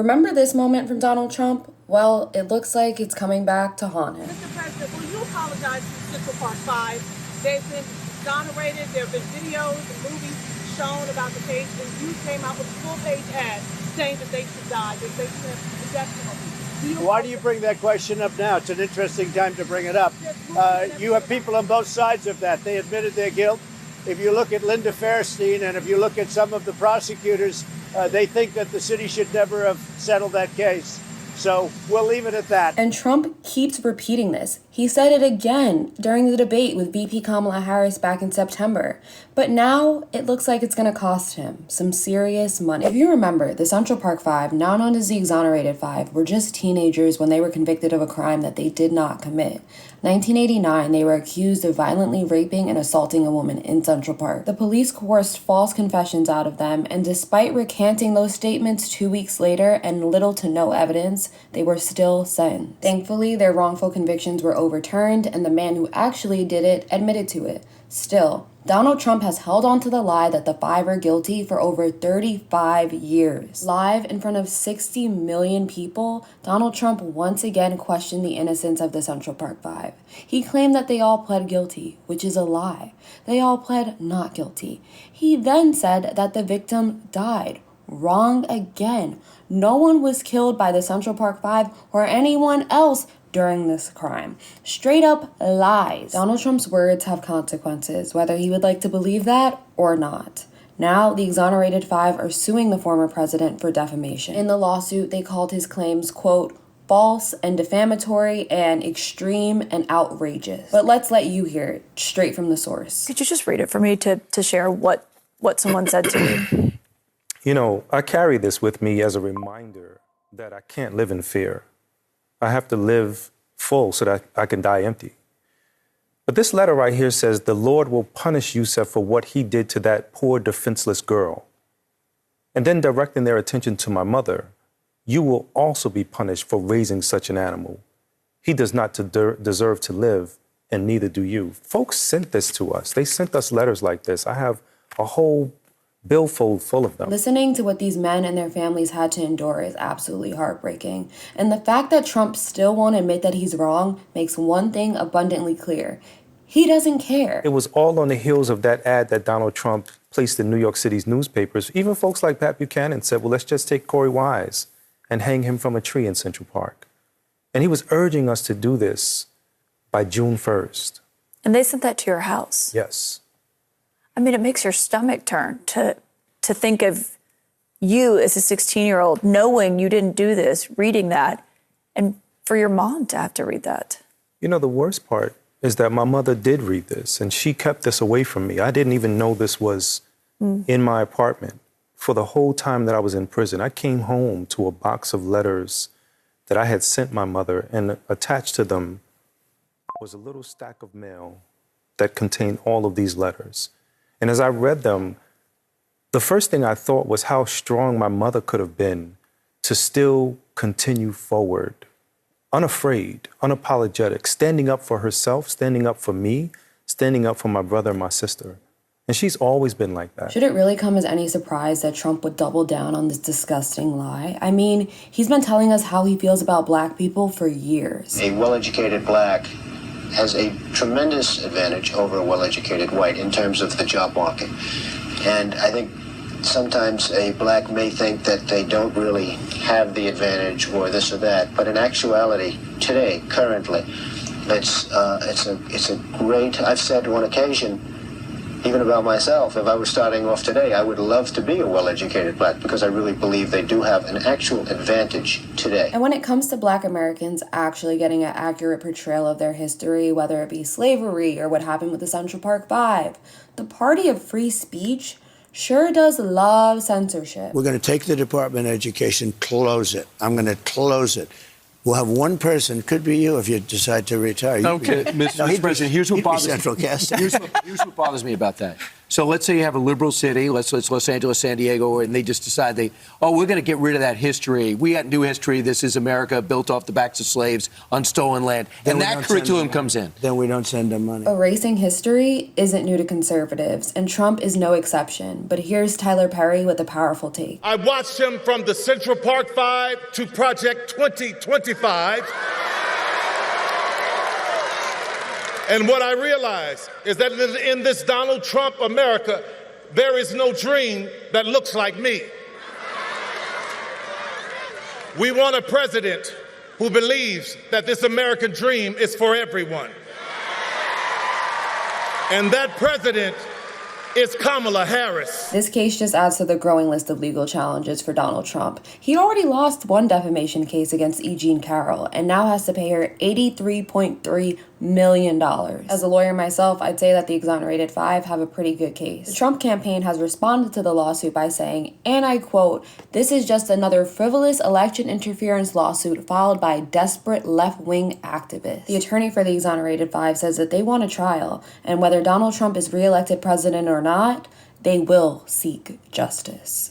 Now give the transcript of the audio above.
Remember this moment from Donald Trump? Well, it looks like it's coming back to haunt him. Mr. President, will you apologize to Central Park 5? They've been exonerated. There have been videos and movies shown about the case, and you came out with a full-page ad saying that they should die, that they should have the death penalty. Why do you bring that question up now? It's an interesting time to bring it up. You have people on both sides of that. They admitted their guilt. If you look at Linda Fairstein and if you look at some of the prosecutors, they think that the city should never have settled that case. So we'll leave it at that. And Trump keeps repeating this. He said it again during the debate with VP Kamala Harris back in September. But now it looks like it's going to cost him some serious money. If you remember, the Central Park Five, now known as the Exonerated Five, were just teenagers when they were convicted of a crime that they did not commit. 1989, they were accused of violently raping and assaulting a woman in Central Park. The police coerced false confessions out of them, and despite recanting those statements 2 weeks later and little to no evidence, they were still sentenced. Thankfully, their wrongful convictions were overturned, and the man who actually did it admitted to it. Still, Donald Trump has held on to the lie that the five are guilty for over 35 years. Live in front of 60 million people, Donald Trump once again questioned the innocence of the Central Park Five. He claimed that they all pled guilty, which is a lie. They all pled not guilty. He then said that the victim died. Wrong again. No one was killed by the Central Park Five or anyone else during this crime. Straight up lies. Donald Trump's words have consequences, whether he would like to believe that or not. Now, the Exonerated Five are suing the former president for defamation. In the lawsuit, they called his claims, quote, false and defamatory and extreme and outrageous. But let's let you hear it straight from the source. Could you just read it for me to share what someone said to me? You know, I carry this with me as a reminder that I can't live in fear. I have to live full so that I can die empty. But this letter right here says the Lord will punish Yusef for what he did to that poor defenseless girl. And then directing their attention to my mother, you will also be punished for raising such an animal. He does not deserve to live, and neither do you. Folks sent this to us. They sent us letters like this. I have a whole billfold full of them. Listening to what these men and their families had to endure is absolutely heartbreaking. And the fact that Trump still won't admit that he's wrong makes one thing abundantly clear. He doesn't care. It was all on the heels of that ad that Donald Trump placed in New York City's newspapers. Even folks like Pat Buchanan said, well, let's just take Corey Wise and hang him from a tree in Central Park. And he was urging us to do this by June 1st. And they sent that to your house? Yes. I mean, it makes your stomach turn to think of you as a 16-year-old knowing you didn't do this, reading that, and for your mom to have to read that. You know, the worst part is that my mother did read this, and she kept this away from me. I didn't even know this was in my apartment for the whole time that I was in prison. I came home to a box of letters that I had sent my mother, and attached to them was a little stack of mail that contained all of these letters. And as I read them, the first thing I thought was how strong my mother could have been to still continue forward, unafraid, unapologetic, standing up for herself, standing up for me, standing up for my brother and my sister. And she's always been like that. Should it really come as any surprise that Trump would double down on this disgusting lie? I mean, he's been telling us how he feels about black people for years. A well-educated black has a tremendous advantage over a well-educated white in terms of the job market. And I think sometimes a black may think that they don't really have the advantage or this or that, but in actuality, today, currently, it's a great, I've said on occasion, even about myself, if I were starting off today, I would love to be a well-educated black because I really believe they do have an actual advantage today. And when it comes to black Americans actually getting an accurate portrayal of their history, whether it be slavery or what happened with the Central Park Five, the party of free speech sure does love censorship. We're going to take the Department of Education, close it. I'm going to close it. We'll have one person, could be you if you decide to retire. Okay, Mr. President, here's what bothers me. Central casting. Here's what bothers me about that. So let's say you have a liberal city, let's Los Angeles, San Diego, and they just decide we're going to get rid of that history. We got new history. This is America built off the backs of slaves on stolen land. Then And that curriculum comes in. Then we don't send them money. Erasing history isn't new to conservatives, and Trump is no exception. But here's Tyler Perry with a powerful take. I watched him from the Central Park 5 to Project 2025. And what I realize is that in this Donald Trump America, there is no dream that looks like me. We want a president who believes that this American dream is for everyone. And that president is Kamala Harris. This case just adds to the growing list of legal challenges for Donald Trump. He already lost one defamation case against E. Jean Carroll and now has to pay her $83.3 million. As a lawyer myself, I'd say that the exonerated five have a pretty good case. The Trump campaign has responded to the lawsuit by saying, and I quote, "This is just another frivolous election interference lawsuit filed by desperate left-wing activists." The attorney for the exonerated five says that they want a trial, and whether Donald Trump is reelected president or not, they will seek justice.